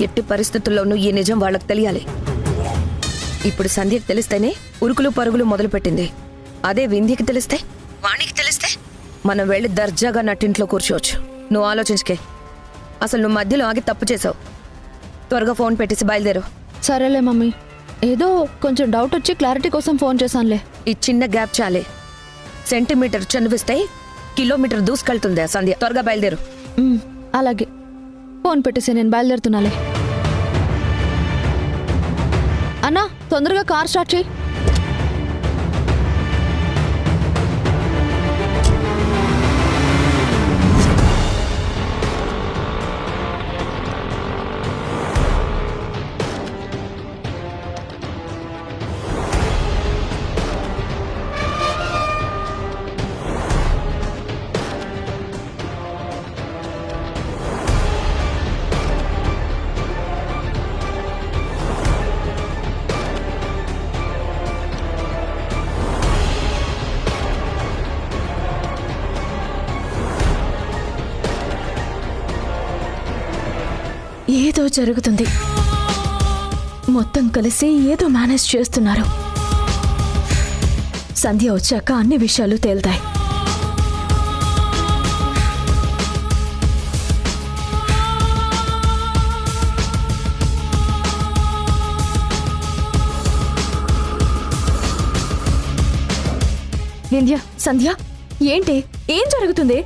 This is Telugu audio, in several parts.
ఎట్టి పరిస్థితుల్లోనూ ఈ నిజం వాళ్ళకి తెలియాలి. ఇప్పుడు సంధ్యకి తెలిస్తేనే ఉరుకులు పరుగులు మొదలుపెట్టింది. అదే వింధ్యకి తెలిస్తే, వాణికి తెలిస్తే మనం వెళ్ళి దర్జాగా నట్టింట్లో కూర్చోవచ్చు. నువ్వు ఆలోచించుకే. అసలు నువ్వు మధ్యలో ఆగి తప్పు చేసావు. త్వరగా ఫోన్ పెట్టేసి బయలుదేరు. సరేలే మమ్మీ, ఏదో కొంచెం డౌట్ వచ్చి క్లారిటీ కోసం ఫోన్ చేశానులే. ఈ చిన్న గ్యాప్ చాలే. సెంటీమీటర్ చనివిస్తే కిలోమీటర్ దూసుకెళ్తుంది ఆ సంధ్య. త్వరగా బయలుదేరు. అలాగే, ఫోన్ పెట్టేసి నేను బయలుదేరుతున్నాలే. అన్నా, తొందరగా కార్ స్టార్ట్ చేయి. ఏదో జరుగుతుంది. మొత్తం కలిసి ఏదో మేనేజ్ చేస్తున్నారు. సంధ్య వచ్చాక అన్ని విషయాలు తేలుతాయి. వింధ్య, సంధ్య, ఏంటి? ఏం జరుగుతుంది?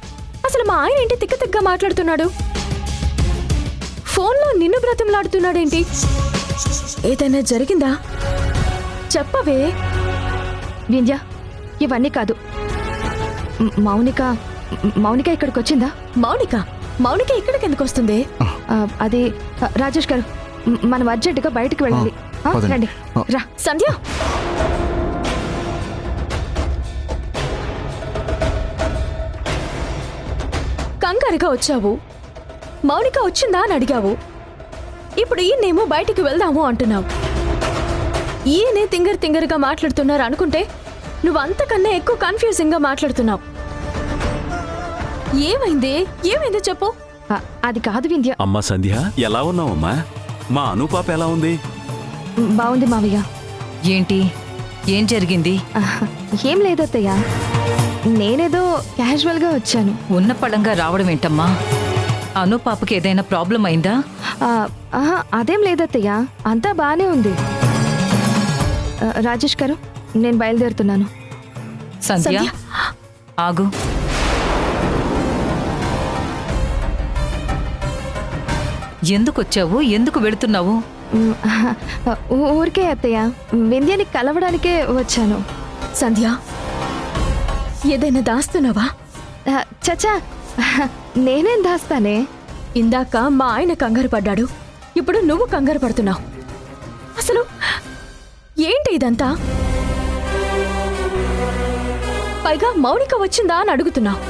అసలు మా ఆయన ఏంటి తిక్క తిక్కగా మాట్లాడుతున్నాడు? ఫోన్లో నిన్ను బ్రతిమలాడుతున్నాడేంటి? ఏదైనా జరిగిందా? చెప్పవే. వింధ్య, ఇవన్నీ కాదు. మౌనిక ఇక్కడికి వచ్చిందా? మౌనిక ఇక్కడికి ఎందుకు వస్తుంది? అది రాజేష్ గారు, మనం అర్జెంటుగా బయటికి వెళ్ళాలి. రండి. రా సంధ్య. కంగారుగా వచ్చావు. మౌనిక వచ్చిందా అని అడిగావు. ఇప్పుడు ఈయనేమో బయటికి వెళ్దాము అంటున్నావు. ఈయనే తింగరుగా మాట్లాడుతున్నారు అనుకుంటే నువ్వు అంతకన్నా ఎక్కువ కన్ఫ్యూజింగ్ గా మాట్లాడుతున్నావు. ఏమైంది చెప్పు. అది కాదు వింధ్య. అమ్మా సంధ్య, ఎలా ఉన్నావమ్మా? మా అనుపాప ఎలా ఉంది? బాగుంది మావయ్య. ఏంటి, ఏం జరిగింది? ఏం లేదత్తయ్య, నేనేదో క్యాజువల్ గా వచ్చాను. ఉన్న పడంగా రావడం ఏంటమ్మా? అనుపాపకి ఏదైనా ప్రాబ్లం అయిందా? అదేం లేదత్తయ్య, అంతా బానే ఉంది. రాజేష్ గారు, నేను బయలుదేరుతున్నాను. సంధ్య, ఆగు. ఎందుకు వచ్చావు? ఎందుకు వెళుతున్నావు? ఊరికే అత్తయ్య, వింధ్యని కలవడానికే వచ్చాను. సంధ్య, ఏదైనా దాస్తున్నావా? చచ్చా, నేనేం దాస్తానే. ఇందాక మా ఆయన కంగారు పడ్డాడు, ఇప్పుడు నువ్వు కంగారు పడుతున్నావు. అసలు ఏంటి ఇదంతా? పైగా మౌనిక వచ్చిందా అని అడుగుతున్నావు.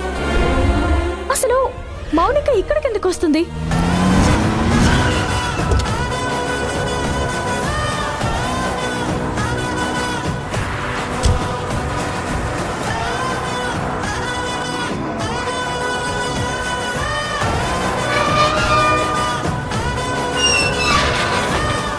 అసలు మౌనిక ఇక్కడికెందుకు వస్తుంది?